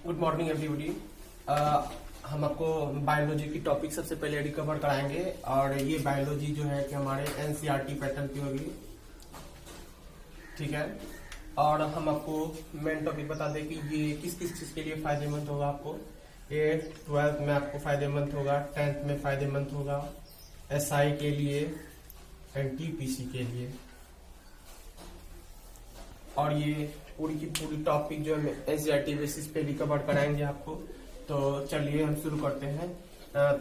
Good morning everybody. हम आपको biology की टॉपिक सबसे पहले रिकवर कराएंगे और ये बायोलॉजी जो है कि हमारे एनसीईआरटी पैटर्न की होगी, ठीक है। और हम आपको मेन टॉपिक बता दें कि ये किस किस चीज के लिए फायदेमंद होगा आपको। ये 12th में आपको फायदेमंद होगा, 10th में फायदेमंद होगा, एसआई के लिए, एनटीपीसी के लिए। और ये पूरी की पूरी टॉपिक जो है एनसीईआरटी बेसिस पे रिकवर कराएंगे आपको। तो चलिए हम शुरू करते हैं।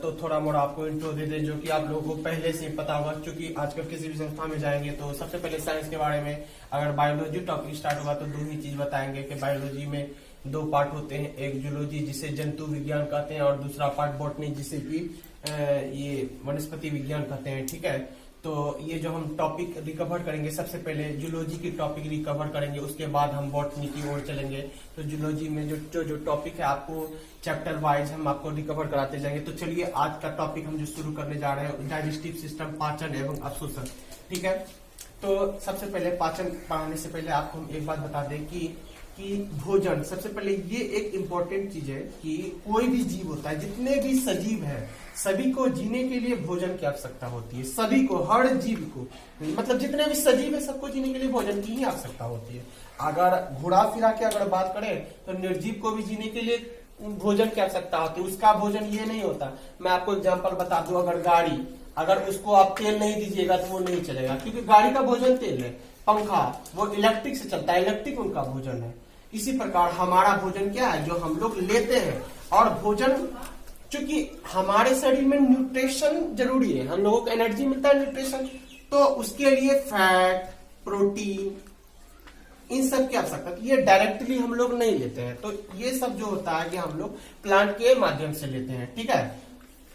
तो थोड़ा मोड़ा आपको इंट्रो दे दें जो कि आप लोगों को पहले से ही पता होगा, क्योंकि आजकल किसी भी संस्था में जाएंगे तो सबसे पहले साइंस के बारे में अगर बायोलॉजी टॉपिक स्टार्ट होगा तो दो ही चीज बताएंगे कि बायोलॉजी में दो पार्ट होते हैं, एक जूलॉजी जिसे जंतु विज्ञान कहते हैं और दूसरा पार्ट बॉटनी जिसे कि ये वनस्पति विज्ञान कहते हैं, ठीक है। तो ये जो हम टॉपिक रिकवर करेंगे, सबसे पहले जूलॉजी की टॉपिक रिकवर करेंगे, उसके बाद हम बॉटनी की ओर चलेंगे। तो जूलॉजी में जो टॉपिक है आपको चैप्टर वाइज हम आपको रिकवर कराते जाएंगे। तो चलिए आज का टॉपिक हम जो शुरू करने जा रहे हैं, डाइजेस्टिव सिस्टम, पाचन एवं अवशोषण, ठीक है। तो सबसे पहले पाचन पढ़ाने से पहले आपको हम एक बात बता दें कि भोजन, सबसे पहले ये एक इम्पोर्टेंट चीज है कि कोई भी जीव होता है, जितने भी सजीव है, सभी को जीने के लिए भोजन की आवश्यकता होती है। सभी को, हर जीव को, मतलब जितने भी सजीव है सबको जीने के लिए भोजन की ही आवश्यकता होती है। अगर घुरा फिरा के अगर बात करें तो निर्जीव को भी जीने के लिए भोजन की आवश्यकता होती है। उसका भोजन ये नहीं होता। मैं आपको एग्जाम्पल बता दूं, अगर गाड़ी, अगर उसको आप तेल नहीं दीजिएगा तो वो नहीं चलेगा, क्योंकि गाड़ी का भोजन तेल है। पंखा वो इलेक्ट्रिक से चलता है, इलेक्ट्रिक उनका भोजन है। इसी प्रकार हमारा भोजन क्या है, जो हम लोग लेते हैं। और भोजन, क्योंकि हमारे शरीर में न्यूट्रिशन जरूरी है, हम लोगों को एनर्जी मिलता है न्यूट्रिशन, तो उसके लिए फैट, प्रोटीन, इन सब की आवश्यकता, ये डायरेक्टली हम लोग नहीं लेते हैं। तो ये सब जो होता है कि हम लोग प्लांट के माध्यम से लेते हैं, ठीक है,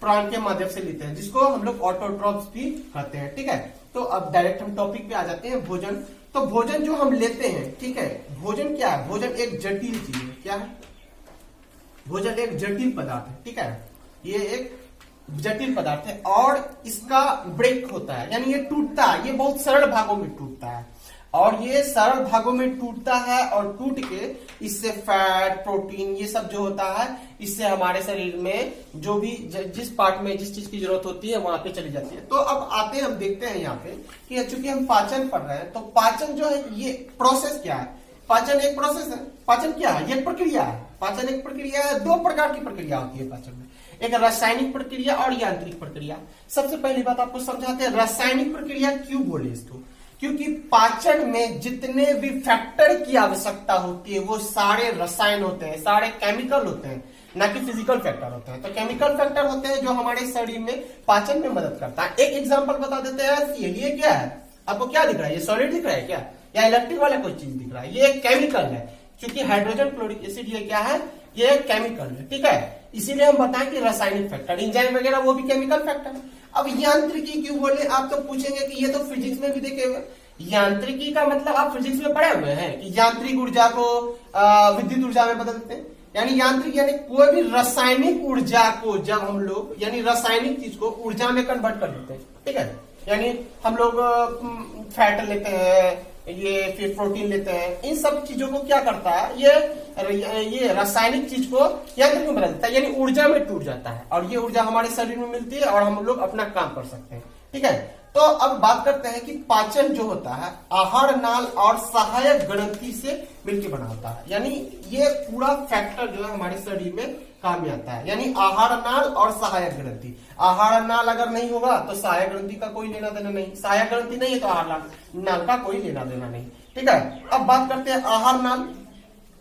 प्राण के माध्यम से लेते हैं, जिसको हम लोग ऑटोट्रॉप्स भी कहते हैं, ठीक है। तो अब डायरेक्ट हम टॉपिक पे आ जाते हैं, भोजन। तो भोजन जो हम लेते हैं, ठीक है, भोजन क्या है? भोजन एक जटिल चीज है। क्या है? भोजन एक जटिल पदार्थ है, ठीक है। ये एक जटिल पदार्थ है और इसका ब्रेक होता है, यानी ये टूटता है, ये बहुत सरल भागों में टूटता है। और ये सरल भागों में टूटता है और टूट के इससे फैट, प्रोटीन, ये सब जो होता है, इससे हमारे शरीर में जो भी जिस पार्ट में जिस चीज की जरूरत होती है वहां पे चली जाती है। तो अब आते हैं, हम देखते हैं यहाँ पे कि चूंकि हम पाचन पढ़ रहे हैं, तो पाचन जो है ये प्रोसेस क्या है? पाचन एक प्रोसेस है। पाचन क्या है? ये प्रक्रिया है। पाचन एक प्रक्रिया है। दो प्रकार की प्रक्रिया होती है पाचन में, एक रासायनिक प्रक्रिया और यांत्रिक प्रक्रिया। सबसे पहली बात आपको समझाते हैं, रासायनिक प्रक्रिया क्यों बोले इसको? क्योंकि पाचन में जितने भी फैक्टर की आवश्यकता होती है वो सारे रसायन होते हैं, सारे केमिकल होते हैं, ना कि फिजिकल फैक्टर होते हैं। तो केमिकल फैक्टर होते हैं जो हमारे शरीर में पाचन में मदद करता है। एक एग्जांपल बता देते हैं, ये क्या है? आपको क्या दिख रहा है? ये सॉलिड दिख रहा है क्या, या इलेक्ट्रिक वाला कोई चीज दिख रहा है? ये केमिकल है, क्योंकि हाइड्रोजन क्लोरिक एसिड ये क्या है? ये केमिकल है, ठीक है। इसीलिए हम बताएं कि रासायनिक फैक्टर, एंजाइम वगैरह वो भी केमिकल फैक्टर है। अब यांत्रिकी क्यों बोले? आप तो पूछेंगे कि ये तो फिजिक्स में भी देखे हुए। यांत्रिकी का मतलब आप फिजिक्स में पढ़े हुए हैं कि यांत्रिक ऊर्जा को विद्युत ऊर्जा में बदलते हैं। यानी यांत्रिक यानी कोई भी रासायनिक ऊर्जा को जब हम लोग, यानी रासायनिक चीज को ऊर्जा में कन्वर्ट कर देते हैं, ठीक है। यानी हम लोग फैट लेते हैं, ये फिर प्रोटीन लेते हैं, इन सब चीजों को क्या करता है, ये रासायनिक चीज को यांत्रिक में बदल देता है, यानी ऊर्जा में टूट जाता है। और ये ऊर्जा हमारे शरीर में मिलती है और हम लोग अपना काम कर सकते हैं, ठीक है। तो अब बात करते हैं कि पाचन जो होता है आहार नाल और सहायक ग्रंथि से मिलकर बना होता है। यानी ये पूरा फैक्टर जो है हमारे शरीर में काम में आता है, यानी आहार नाल और सहायक ग्रंथि। आहार नाल अगर नहीं होगा तो सहायक ग्रंथि का कोई लेना देना नहीं, सहायक ग्रंथि नहीं है तो आहार नाल का कोई लेना देना नहीं, ठीक है। अब बात करते हैं आहार नाल।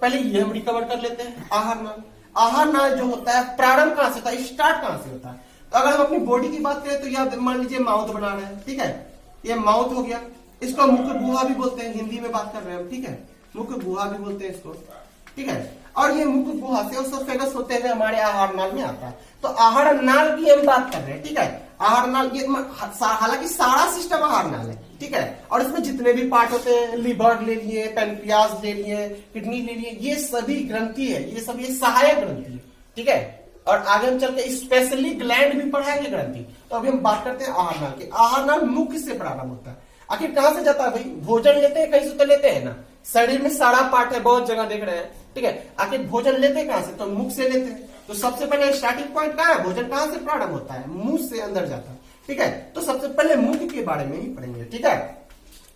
पहले ये हम रिकवर कर लेते हैं आहार नाल। आहार नाल जो होता है प्रारंभ कहां से होता है, स्टार्ट कहां से होता है? तो अगर हम अपनी बॉडी की बात करें तो यह मान लीजिए माउथ बना रहे हैं, ठीक है, ये माउथ हो गया। इसको मुख गुहा भी बोलते हैं, हिंदी में बात कर रहे हैं हम, ठीक है, मुख गुहा भी बोलते हैं इसको, ठीक है। और ये मुख गुहा से उसोफेगस होते हुए हमारे आहार नाल में आता है। तो आहार नाल की हम बात कर रहे हैं, ठीक है। आहार नाल ये हालांकि सारा सिस्टम आहार नाल है, ठीक है। और इसमें जितने भी पार्ट होते हैं, लिवर ले लिए, पेनक्रियास ले लिए, किडनी ले लिए, ये सभी ग्रंथि है, ये सब ये सहायक ग्रंथि है, ठीक है। और आगे हम चल के स्पेशली ग्लैंड भी पढ़ाएंगे ग्रंथि। तो अभी हम बात करते हैं आहार नाल की। आहार नाल मुख से प्रारंभ होता है। आखिर कहां से जाता है भाई? भोजन लेते हैं कहीं से तो लेते हैं ना, शरीर में सारा पार्ट है, बहुत जगह देख रहे हैं, ठीक है। आखिर भोजन लेते कहां से, तो मुख से लेते हैं। तो सबसे पहले स्टार्टिंग पॉइंट कहां है, भोजन कहां से प्रारंभ होता है, मुंह से अंदर जाता है, ठीक है। तो सबसे पहले मुख के बारे में ही पढ़ेंगे, ठीक है।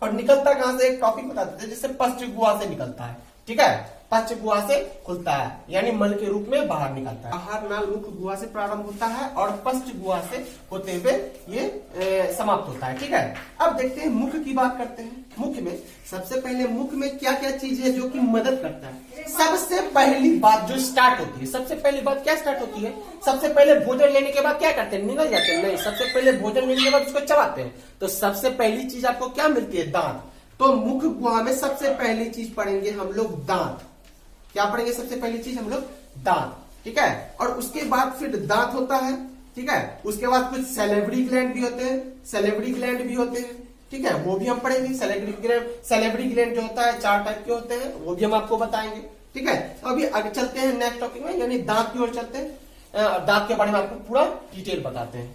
और निकलता कहां से, एक टॉपिक बता देते हैं, जैसे पश्च गुहा से निकलता है, ठीक है। पश्च गुहा से खुलता है, यानी मल के रूप में बाहर निकलता है। आहार नाल मुख गुहा से प्रारंभ होता है और पश्च गुहा से होते हुए ये समाप्त होता है, ठीक है। अब देखते हैं मुख की बात करते हैं। मुख में सबसे पहले मुख में क्या क्या चीज है जो कि मदद करता है। सबसे पहली बात जो स्टार्ट होती है, सबसे पहली बात क्या स्टार्ट होती है, सबसे पहले भोजन लेने के बाद क्या करते हैं, निगल जाते हैं, नहीं, सबसे पहले भोजन लेने के बाद उसको चबाते हैं। तो सबसे पहली चीज आपको क्या मिलती है, दांत। तो मुख गुहा में सबसे पहली चीज पढ़ेंगे हम लोग दांत। क्या पढ़ेंगे, सबसे पहली चीज हम लोग दांत, ठीक है। और उसके बाद फिर दांत होता है, ठीक है। उसके बाद कुछ सैलिवरी ग्लैंड भी होते हैं, सैलिवरी ग्लैंड भी होते हैं, ठीक है, वो भी हम पढ़ेंगे। सैलिवरी ग्लैंड जो होता है 4 टाइप के होते हैं, वो भी हम आपको बताएंगे, ठीक है। तो अभी आगे चलते हैं नेक्स्ट टॉपिक में, यानी दांत की ओर चलते हैं। दांत के बारे में आपको पूरा डिटेल बताते हैं।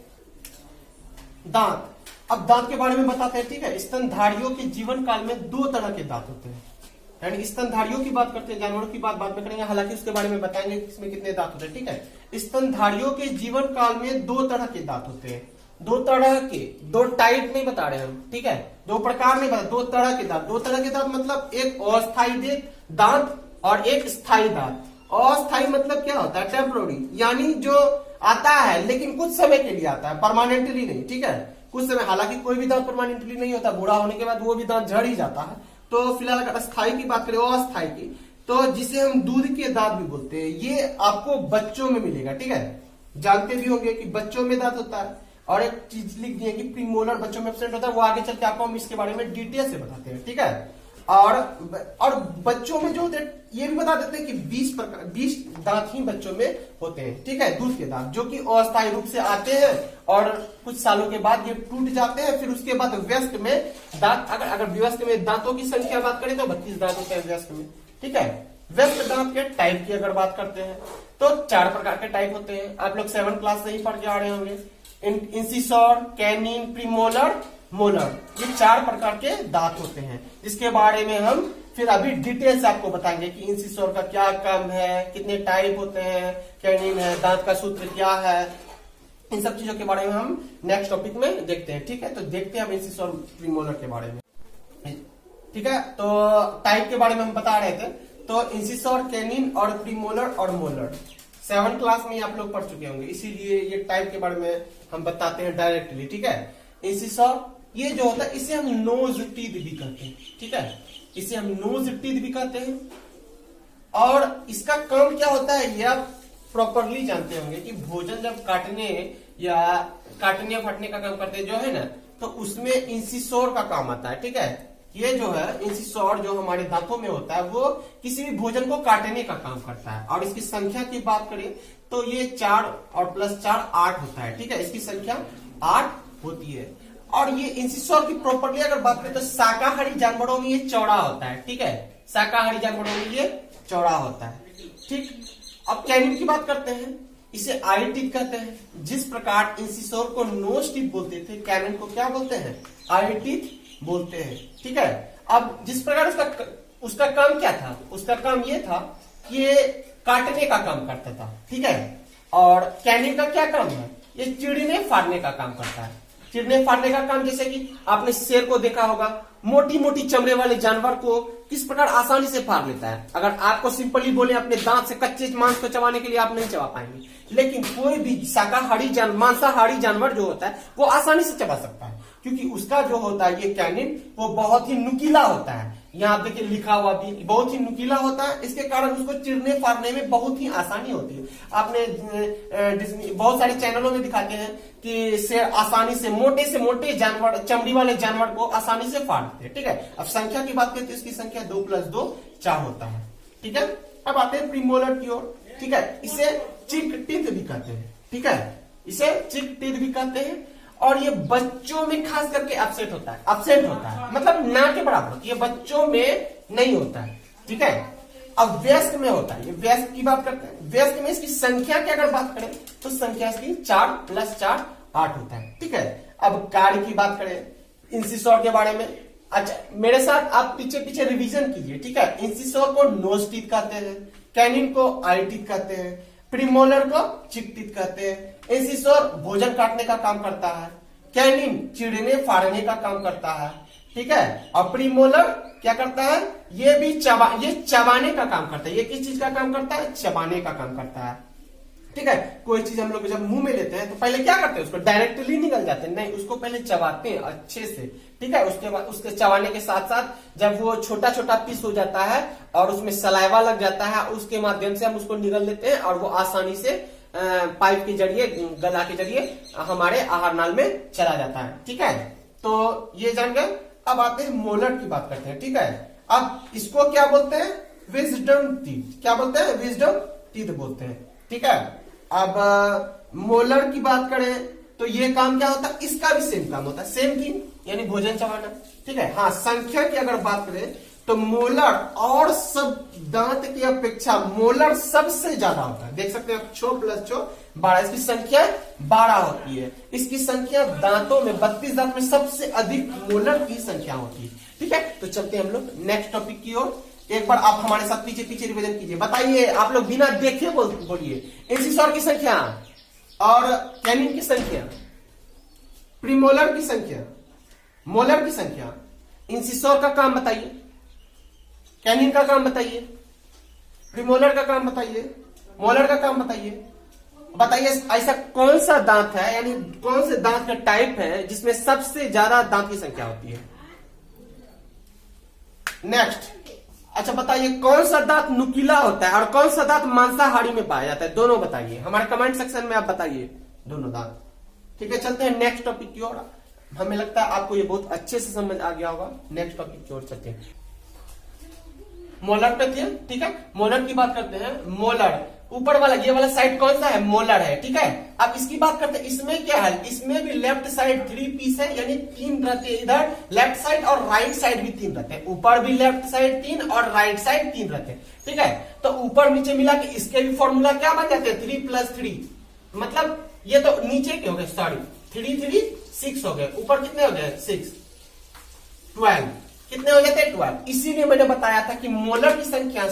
दांत, अब दांत के बारे में बताते हैं, ठीक है। स्तनधारियों के जीवन काल में 2 तरह के दांत होते हैं, यानी स्तनधारियों की बात करते हैं, जानवरों की बात बाद में करेंगे, हालांकि उसके बारे में बताएंगे इसमें कितने दांत होते हैं, ठीक है। स्तनधारियों के जीवन काल में 2 तरह के दांत होते हैं, 2 तरह के, 2 टाइप नहीं बता रहे हम, ठीक है, 2 प्रकार नहीं बता, 2 तरह के दांत। 2 तरह के दांत मतलब एक अस्थायी दांत और एक स्थायी दांत। अस्थायी मतलब क्या होता है, टेम्पोररी, यानी जो आता है लेकिन कुछ समय के लिए आता है, परमानेंटली नहीं, ठीक है, कुछ समय। हालांकि कोई भी दांत परमानेंटली नहीं होता, बूढ़ा होने के बाद वो भी दांत झड़ ही जाता है। तो फिलहाल अगर अस्थायी की बात करें, अस्थायी की, तो जिसे हम दूध के दांत भी बोलते हैं, ये आपको बच्चों में मिलेगा, ठीक है। जानते भी होंगे कि बच्चों में दांत होता है। और एक चीज लिख दिए कि प्रीमोलर बच्चों में एब्सेंट होता है, वो आगे चल के आपको हम इसके बारे में डिटेल से बताते हैं, ठीक है। और बच्चों में जो होते हैं ये भी बता देते हैं कि 20 दांत ही बच्चों में होते हैं, ठीक है, दूध के दांत, जो कि अस्थायी रूप से आते हैं और कुछ सालों के बाद ये टूट जाते हैं। फिर उसके बाद वयस्क में दांत, अगर वयस्क में दांतों की संख्या बात करें तो 32 दांत होते हैं वयस्क में, ठीक है। वयस्क दांत के टाइप की अगर बात करते हैं तो 4 प्रकार के टाइप होते हैं, आप लोग 7 क्लास से ही पढ़ के आ रहे होंगे। इंसिसोर, कैनिन, प्रीमोलर, मोलर, ये 4 प्रकार के दांत होते हैं, जिसके बारे में हम फिर अभी डिटेल से आपको बताएंगे कि इंसिसोर का क्या काम है, कितने टाइप होते हैं, कैनिन है, दांत का सूत्र क्या है, इन सब चीजों के बारे में हम नेक्स्ट टॉपिक में देखते हैं, ठीक है। तो देखते हैं हम इंसिसोर, प्रीमोलर के बारे में, ठीक है। तो टाइप के बारे में हम बता रहे थे, तो इंसिसोर, कैनिन और प्रीमोलर और मोलर 7 क्लास में आप लोग पढ़ चुके होंगे, इसीलिए ये टाइप के बारे में हम बताते हैं डायरेक्टली, ठीक है। इंसिसोर ये जो होता है इसे हम नोज टीथ भी कहते हैं, ठीक है, इसे हम नोज टीथ भी कहते हैं। और इसका काम क्या होता है ये आप प्रॉपरली जानते होंगे कि भोजन जब काटने या फटने का काम करते हैं जो है ना, तो उसमें इंसिसोर का काम आता है, ठीक है। ये जो है इंसिसोर जो हमारे दांतों में होता है वो किसी भी भोजन को काटने का काम करता है। और इसकी संख्या की बात करें तो ये 4 और +4 8 होता है, ठीक है, इसकी संख्या 8 होती है। और ये इंसिसोर की प्रॉपर्टी अगर बात करें तो शाकाहारी जानवरों में ये चौड़ा होता है, ठीक है, शाकाहारी जानवरों में ये चौड़ा होता है, ठीक। अब कैनिन की बात करते हैं, इसे आई टीथ कहते हैं। जिस प्रकार इंसिसोर को नोज टीथ बोलते थे, कैनिन को क्या बोलते हैं, आई टीथ बोलते हैं, ठीक है। अब जिस प्रकार उसका काम क्या था, उसका काम ये था कि ये काटने का काम करता था, ठीक है। और कैनिन का क्या काम है, ये चिड़ने फाड़ने का काम करता है। चिड़ने फाड़ने का काम, जैसे कि आपने शेर को देखा होगा, मोटी मोटी चमड़े वाले जानवर को किस प्रकार आसानी से फाड़ लेता है। अगर आपको सिंपली बोले अपने दांत से कच्चे मांस को चबाने के लिए आप नहीं चबा पाएंगे, लेकिन कोई भी शाकाहारी मांसाहारी जानवर जो होता है वो आसानी से चबा सकता है, क्योंकि उसका जो होता है ये कैनिन वो बहुत ही नुकीला होता है। यहाँ देखिए लिखा हुआ भी बहुत ही नुकीला होता है, इसके कारण उसको चिरने फाड़ने में बहुत ही आसानी होती है। आपने बहुत सारे चैनलों में दिखाते हैं कि शेर आसानी से मोटे जानवर, चमड़ी वाले जानवर को आसानी से फाड़ते हैं, ठीक है। अब संख्या की बात करें तो इसकी संख्या 2 + 2 4 होता है, ठीक है। अब आते हैं प्रीमोलर की ओर, ठीक है, इसे चिक टीथ भी कहते हैं, ठीक है, इसे चिक टीथ भी कहते हैं। और ये बच्चों में खास करके एब्सेंट होता है, मतलब ना के बराबर, ये बच्चों में नहीं होता है, ठीक है। अब वयस्क में होता है, ये वयस्क की बात करते हैं। वयस्क में इसकी संख्या की अगर बात करें तो संख्या इसकी 4 + 4 8 होता है, ठीक है। अब कार्य की बात करें इंसिसोर के बारे में, अच्छा मेरे साथ आप पीछे रिवीजन कीजिए, ठीक है। इंसिसोर को नोज टीथ कहते हैं, कैनिन को आई टीथ कहते हैं, प्रीमोलर को चिक टीथ कहते हैं। इंसिसोर भोजन काटने का काम करता है, कैनिन चिड़ने फाड़ने का काम करता है, ठीक है। और प्रीमोलर क्या करता है, ये चबाने का काम करता है। ये किस चीज का काम करता है, चबाने का काम करता है, ठीक है। कोई चीज हम लोग जब मुंह में लेते हैं तो पहले क्या करते हैं, उसको डायरेक्टली निकल जाते हैं, नहीं उसको पहले चबाते हैं अच्छे से, ठीक है। उसके बाद उसके चबाने के साथ साथ जब वो छोटा छोटा पीस हो जाता है और उसमें सलाइवा लग जाता है, उसके माध्यम से हम उसको निगल लेते हैं और वो आसानी से पाइप के जरिए, गला के जरिए हमारे आहार नाल में चला जाता है, ठीक है। तो ये जान गए। अब आते हैं मोलर की बात करते हैं, ठीक है। अब इसको क्या बोलते हैं, विजडम टीथ। क्या बोलते हैं, विजडम टीथ बोलते हैं, ठीक है। अब मोलर की बात करें तो ये काम क्या होता है, इसका भी सेम काम होता है, सेम थिंग, यानी भोजन चबाना, ठीक है। हाँ, संख्या की अगर बात करें तो मोलर और सब दांत की अपेक्षा मोलर सबसे ज्यादा होता है। देख सकते हैं 6 + 6 12, इसकी संख्या 12 होती है। इसकी संख्या दांतों में 32 दांत में सबसे अधिक मोलर की संख्या होती है, ठीक है। तो चलते हैं हम लोग नेक्स्ट टॉपिक की ओर। एक बार आप हमारे साथ पीछे पीछे रिवीजन कीजिए, बताइए आप लोग बिना देखे बोलिए, इंसिसोर की संख्या और कैनिन की संख्या, प्रीमोलर की संख्या, मोलर की संख्या, इंसिसोर का काम बताइए, कैनिन का काम बताइए, प्रीमोलर का काम बताइए, मोलर का काम बताइए। बताइए ऐसा कौन सा दांत है, यानी कौन से दांत का टाइप है जिसमें सबसे ज्यादा दांत की संख्या होती है। नेक्स्ट, अच्छा बताइए कौन सा दांत नुकीला होता है और कौन सा दांत मांसाहारी में पाया जाता है, दोनों बताइए हमारे कमेंट सेक्शन में, आप बताइए दोनों दांत, ठीक है। चलते हैं नेक्स्ट टॉपिक की ओर। हमें लगता है आपको ये बहुत अच्छे से समझ आ गया होगा। नेक्स्ट टॉपिक की ओर चलते हैं। मोलर पे थे, ठीक है। मोलर की बात करते हैं। मोलर ऊपर वाला, ये वाला साइड कौन सा है, मोलर है, ठीक है। अब इसकी बात करते हैं, इसमें क्या है, इसमें भी लेफ्ट साइड 3 पीस है, यानी 3 रहते हैं। इधर लेफ्ट साइड और राइट साइड भी 3 रहते हैं, ऊपर भी लेफ्ट साइड 3 और राइट साइड 3 रहते हैं, ठीक है। तो ऊपर नीचे मिला के इसके भी फॉर्मूला क्या बन जाते हैं, 3 + 3, मतलब ये तो नीचे के हो गए, सॉरी 3 3 6 हो गए, ऊपर कितने हो गए 6 12, कितने हो जाते हैं 12। इसीलिए मैंने बताया था कि मोलर की संख्या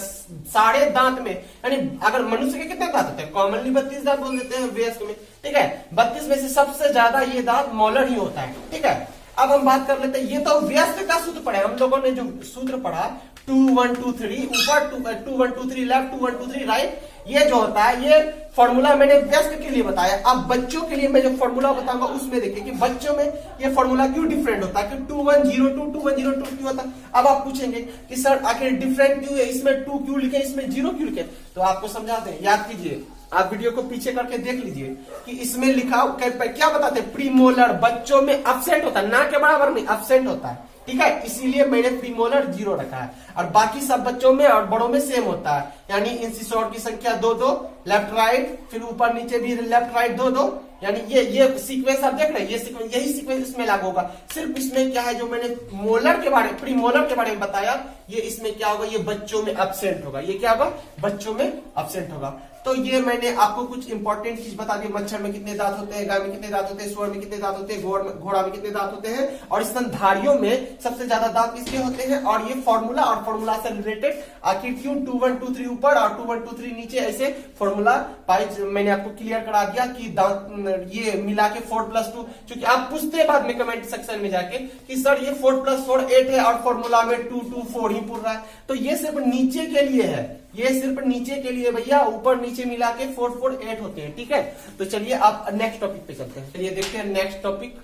सारे दांत में, यानी अगर मनुष्य के कितने दांत होते हैं, कॉमनली 32 दांत बोल देते हैं वयस्क में, ठीक है। 32 में से सबसे ज्यादा ये दांत मोलर ही होता है, ठीक है। अब हम बात कर लेते हैं, ये तो वयस्क का सूत्र पढ़े हम लोगों ने, जो सूत्र पढ़ा 2 1 2 3 ऊपर 2 1 2 3 लेफ्ट, 2 1 2 3 राइट, ये जो होता है ये फॉर्मूला मैंने वयस्क के लिए बताया। अब बच्चों के लिए मैं जो फॉर्मूला बताऊंगा उसमें देखिए कि बच्चों में ये फॉर्मूला क्यों डिफरेंट होता है, कि 2 1 0 2 2 1 0 2 क्यों होता है। अब आप पूछेंगे कि सर आखिर डिफरेंट क्यों है, इसमें 2 क्यों लिखे, इसमें 0 क्यों लिखे, तो आपको समझाते हैं, याद कीजिए, आप वीडियो को पीछे करके देख लीजिए कि इसमें लिखा क्या बताते हैं, प्रीमोलर बच्चों में एब्सेंट होता है, ना के बराबर नहीं, एब्सेंट होता है, ठीक है। इसीलिए मैंने प्रीमोलर 0 रखा है, और बाकी सब बच्चों में और बड़ों में सेम होता है, यानी इंसिसोर की संख्या 2 2, लेफ्ट राइट, फिर ऊपर नीचे भी लेफ्ट राइट 2 2, यानी ये सीक्वेंस आप देख रहे हैं, ये सीक्वेंस, यही सीक्वेंस इसमें लागू होगा। सिर्फ इसमें क्या है, जो मैंने मोलर के बारे में, प्रीमोलर के बारे में बताया, ये इसमें क्या होगा, ये बच्चों में एब्सेंट होगा, ये क्या होगा, बच्चों में एब्सेंट होगा। तो ये मैंने आपको कुछ इंपॉर्टेंट चीज बता दी, मच्छर में कितने दांत होते हैं, गाय में कितने दांत होते हैं, सुअर में कितने दांत होते हैं, घोड़ा में कितने दांत होते हैं, और स्तनधारियों में सबसे ज्यादा दांत किसके होते हैं, और ये फॉर्मूला और फॉर्मूला से रिलेटेड आखिर क्यों 2 1 2 3 ऊपर और 2 1 2 3 नीचे, ऐसे फॉर्मूला पाइज मैंने आपको क्लियर करा दिया कि दांत ये मिला के 4 + 2, क्योंकि आप पूछते हैं बाद में कमेंट सेक्शन में जाके कि सर ये 4 + 4 8 है और फॉर्मूला में 2 2 4 ही पूछ रहा है, तो ये सिर्फ नीचे के लिए है, ये सिर्फ नीचे के लिए भैया, ऊपर नीचे मिला के 4 4 8 होते हैं, ठीक है। तो चलिए आप नेक्स्ट टॉपिक पे चलते हैं। चलिए देखते हैं नेक्स्ट टॉपिक,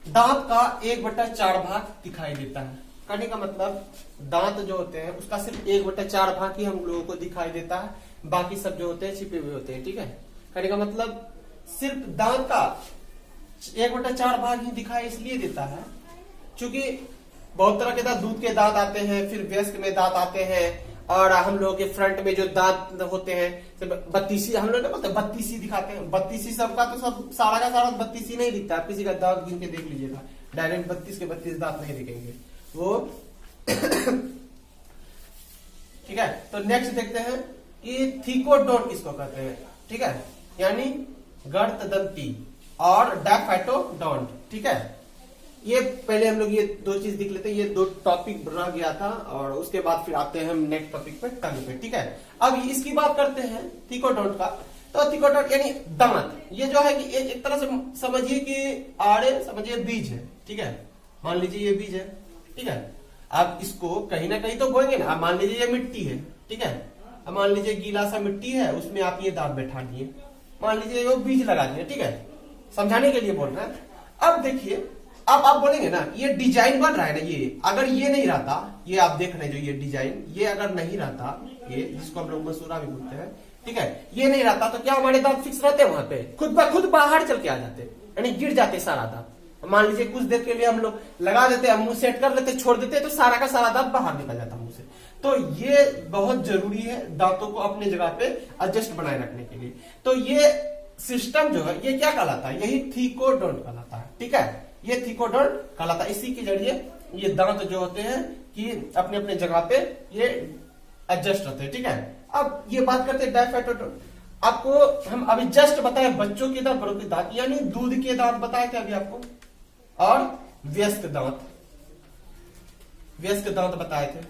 दांत का 1/4 भाग दिखाई देता है। कहने का मतलब दांत जो होते हैं उसका सिर्फ 1/4 भाग ही हम लोगों को दिखाई देता है, बाकी सब जो होते हैं छिपे हुए होते हैं, ठीक है। कहने का मतलब सिर्फ दांत का 1/4 भाग ही दिखाई इसलिए देता है क्योंकि बहुत तरह के दांत, दूध के दांत आते हैं, फिर वयस्क में दांत आते हैं, और हम लोग के फ्रंट में जो दांत होते हैं 32 हम लोग क्या बोलते हैं, 32 दिखाते हैं। 32 सबका तो सब सारा का सारा 32 नहीं दिखता, आप किसी का दांत गिन के देख लीजिएगा, डायरेक्ट 32 के 32 दांत नहीं दिखेंगे वो ठीक है। तो नेक्स्ट देखते हैं कि थीकोडोंट किसको कहते हैं, ठीक है, यानी गर्ददंती और डायफाइटोडोंट, ठीक है। ये पहले हम लोग ये दो चीज देख लेते हैं, ये दो टॉपिक रह गया था और उसके बाद फिर आते हैं हम नेक्स्ट टॉपिक पे टंग पे, ठीक है। अब इसकी बात करते हैं थिकोडोंट का। तो थिकोडोंट यानी दांत, ये जो है कि एक तरह से समझिए कि आड़े समझिए बीज है, ठीक है। मान लीजिए ये बीज है, ठीक है। आप इसको कहीं ना कहीं तो बोएंगे ना। आप मान लीजिए ये मिट्टी है, ठीक है। अब मान लीजिए गीला सा मिट्टी है, उसमें आप ये दांत बैठा दिए, मान लीजिए वो बीज लगा दिए, ठीक है। समझाने के लिए बोल रहे हैं। अब देखिए, अब आप बोलेंगे ना ये डिजाइन बन रहा है ना, ये अगर ये नहीं रहता, ये आप देख रहे हैं जो ये डिजाइन, ये अगर नहीं रहता, ये जिसको हम लोग मसूरा भी बोलते हैं, ठीक है, ये नहीं रहता तो क्या हमारे दांत फिक्स रहते वहां पे, खुद ब खुद बाहर चल के आ जाते, यानी गिर जाते सारा दांत। मान लीजिए कुछ देर के लिए हम लोग लगा देते, मुंह सेट कर लेते, छोड़ देते, तो सारा का सारा दांत बाहर निकल जाता मुंह से। तो ये बहुत जरूरी है दांतों को अपने जगह पे एडजस्ट बनाए रखने के लिए। तो ये सिस्टम जो है ये क्या कहलाता है, यही थिकोडोंट कहलाता है, ठीक है। ये थिकोडोंट कहलाता है। इसी के जरिए ये दांत जो होते हैं कि अपने अपने जगह पे ये एडजस्ट होते हैं, ठीक है। अब ये बात करते हैं डायफाइटोडोंट। आपको हम अभी जस्ट बताए बच्चों के दांत, बड़ों के दांत, यानी दूध के दांत बताए थे अभी आपको, और वयस्क दांत, वयस्क दांत बताए थे,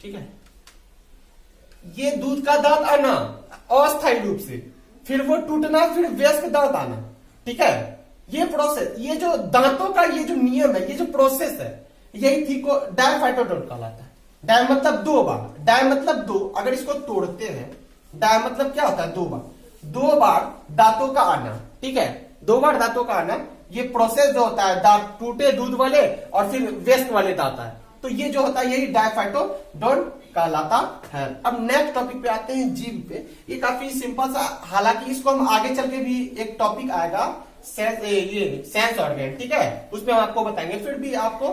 ठीक है। ये दूध का दांत आना अस्थायी रूप से, फिर वो टूटना, फिर वयस्क दांत आना, ठीक है। ये प्रोसेस, ये जो दांतों का ये जो नियम है, ये जो प्रोसेस है, यही थिको डायफाइटोडोंट कहलाता है। डाय मतलब दो बार, डाय मतलब दो, अगर इसको तोड़ते हैं, डाय मतलब क्या होता है, दो बार, दो बार दांतों का आना, ठीक है, दो बार दांतों का आना। ये प्रोसेस जो होता है, दांत टूटे दूध वाले और फिर वयस्क वाले दांत आए, तो ये जो होता है यही डायफाइटोडोंट कहलाता है। अब नेक्स्ट टॉपिक पे आते हैं, जीभ पे। ये काफी सिंपल सा, हालांकि इसको हम आगे चल के भी एक टॉपिक आएगा सेंस ऑर्गन, ठीक है, उसमें हम आपको बताएंगे। फिर भी आपको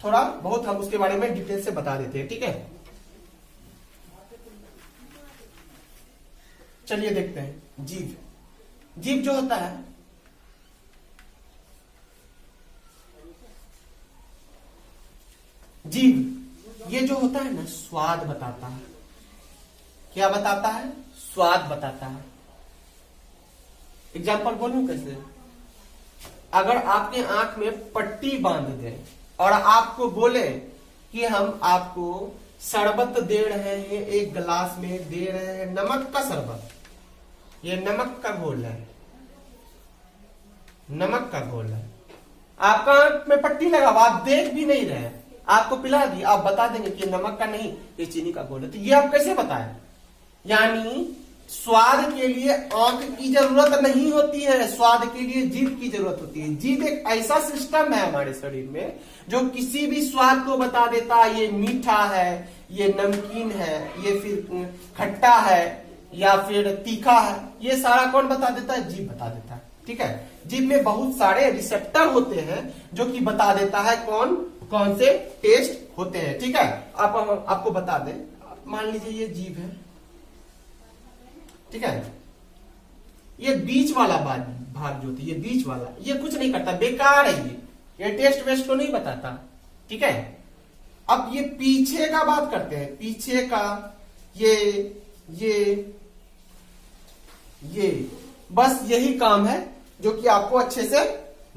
थोड़ा बहुत हम उसके बारे में डिटेल से बता देते हैं, ठीक है। चलिए देखते हैं जीभ। जीभ जो होता है, जीभ ये जो होता है ना, स्वाद बताता है। क्या बताता है, स्वाद बताता है। एग्जाम्पल बोलूं कैसे, अगर आपके आंख में पट्टी बांध दें और आपको बोले कि हम आपको शरबत दे रहे हैं, एक गिलास में दे रहे हैं नमक का शरबत, ये नमक का घोल है, नमक का घोल है। आपका आंख में पट्टी लगा हुआ, आप देख भी नहीं रहे, आपको पिला दी, आप बता देंगे कि नमक का नहीं, ये चीनी का घोल है। तो ये आप कैसे बताएं, यानी स्वाद के लिए आंख की जरूरत नहीं होती है, स्वाद के लिए जीभ की जरूरत होती है। जीभ एक ऐसा सिस्टम है हमारे शरीर में जो किसी भी स्वाद को बता देता है, ये मीठा है, ये नमकीन है, ये फिर खट्टा है या फिर तीखा है, ये सारा कौन बता देता है, जीभ बता देता है, ठीक है। जीभ में बहुत सारे रिसेप्टर होते हैं जो कि बता देता है कौन कौन से टेस्ट होते हैं, ठीक है। आपको बता दें, मान लीजिए ये जीभ है, ठीक है, ये बीच वाला भाग जो होती है, ये बीच वाला, ये कुछ नहीं करता, बेकार है, ये टेस्ट वेस्ट को नहीं बताता, ठीक है। अब ये पीछे का बात करते हैं, पीछे का ये बस यही काम है जो कि आपको अच्छे से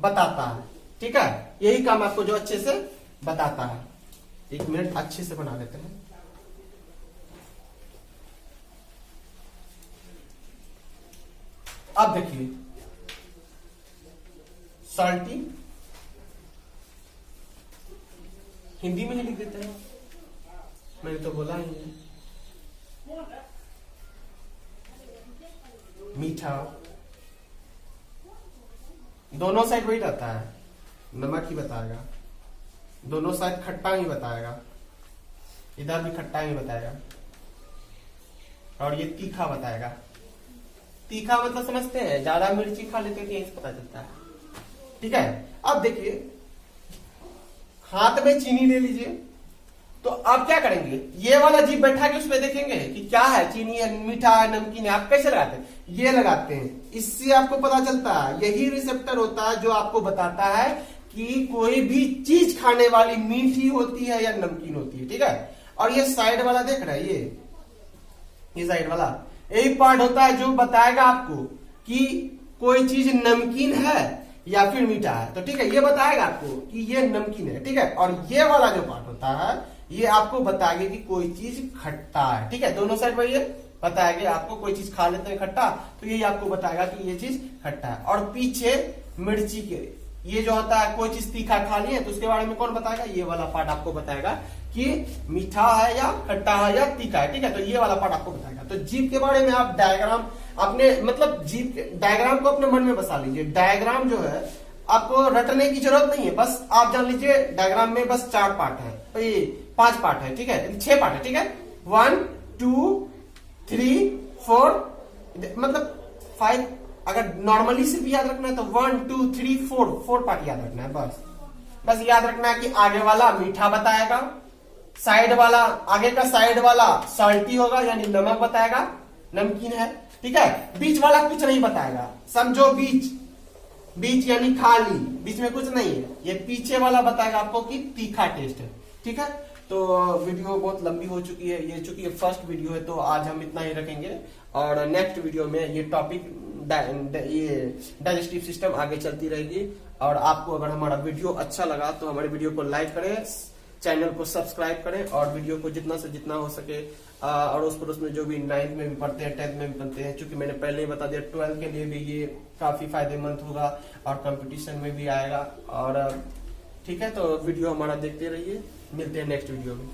बताता है, ठीक है, यही काम आपको जो अच्छे से बताता है। एक मिनट अच्छे से बना लेते हैं। अब देखिए, सॉल्टी हिंदी में ही लिख देते हैं, मैंने तो बोला ही है। मीठा, दोनों साइड वही रहता है, नमक ही बताएगा, दोनों साइड खट्टा ही बताएगा, इधर भी खट्टा ही बताएगा, और ये तीखा बताएगा। तीखा मतलब समझते हैं, ज्यादा मिर्ची खा लेते हैं, यही पता चलता है, ठीक है। अब देखिए, हाथ में चीनी ले लीजिए, तो आप क्या करेंगे, ये वाला जीभ बैठा के उसमें देखेंगे कि क्या है, चीनी है, मीठा है, नमकीन है, आप कैसे लगाते हैं, ये लगाते हैं, इससे आपको पता चलता है, यही रिसेप्टर होता है जो आपको बताता है कि कोई भी चीज खाने वाली मीठी होती है या नमकीन होती है, ठीक है। और ये साइड वाला देख रहा है, ये साइड वाला यही पार्ट होता है जो बताएगा आपको कि कोई चीज नमकीन है या फिर मीठा है। तो ठीक है, ये बताएगा आपको कि ये नमकीन है, ठीक है। और ये वाला जो पार्ट होता है ये आपको बताएगा कि कोई चीज खट्टा है, ठीक है। दोनों साइड में ये बताएगा आपको, कोई चीज खा लेते हैं खट्टा तो यही आपको बताएगा कि ये चीज खट्टा है। और पीछे मिर्ची के ये जो होता है, कोई चीज तीखा खा लिए तो उसके बारे में कौन बताएगा, ये वाला पार्ट आपको बताएगा कि मीठा है या खट्टा है या तीखा है, ठीक है। तो ये वाला पार्ट आपको बताएगा। तो जीभ के बारे में आप डायग्राम अपने मतलब जीभ डायग्राम को अपने मन में बसा लीजिए। डायग्राम जो है आपको रटने की जरूरत नहीं है, बस आप जान लीजिए डायग्राम में बस 4 पार्ट है, तो ये 5 पार्ट है, ठीक है, 6 पार्ट है, ठीक है। 1 2 3 4 मतलब 5, अगर नॉर्मली सिर्फ याद रखना है तो 1 2 3 4 पार्ट याद रखना है। बस याद रखना है कि आगे वाला मीठा बताएगा, साइड वाला, आगे का साइड वाला सॉल्टी होगा यानी नमक बताएगा, नमकीन है, ठीक है। बीच वाला कुछ नहीं बताएगा, समझो बीच यानी खाली, बीच में कुछ नहीं है। ये पीछे वाला बताएगा आपको कि तीखा टेस्ट है, ठीक है। तो वीडियो बहुत लंबी हो चुकी है, ये चूंकि फर्स्ट वीडियो है तो आज हम इतना ही रखेंगे। और नेक्स्ट वीडियो में ये टॉपिक ये डाइजेस्टिव सिस्टम आगे चलती रहेगी। और आपको अगर हमारा वीडियो अच्छा लगा तो हमारे वीडियो को लाइक करें, चैनल को सब्सक्राइब करें और वीडियो को जितना से जितना हो सके अड़ोस पड़ोस में जो भी 9th में भी पढ़ते हैं, 10th में भी पढ़ते हैं, क्योंकि मैंने पहले ही बता दिया 12th के लिए भी ये काफी फायदेमंद होगा और कंपटीशन में भी आएगा। और ठीक है, तो वीडियो हमारा देखते रहिए, मिलते हैं नेक्स्ट वीडियो में।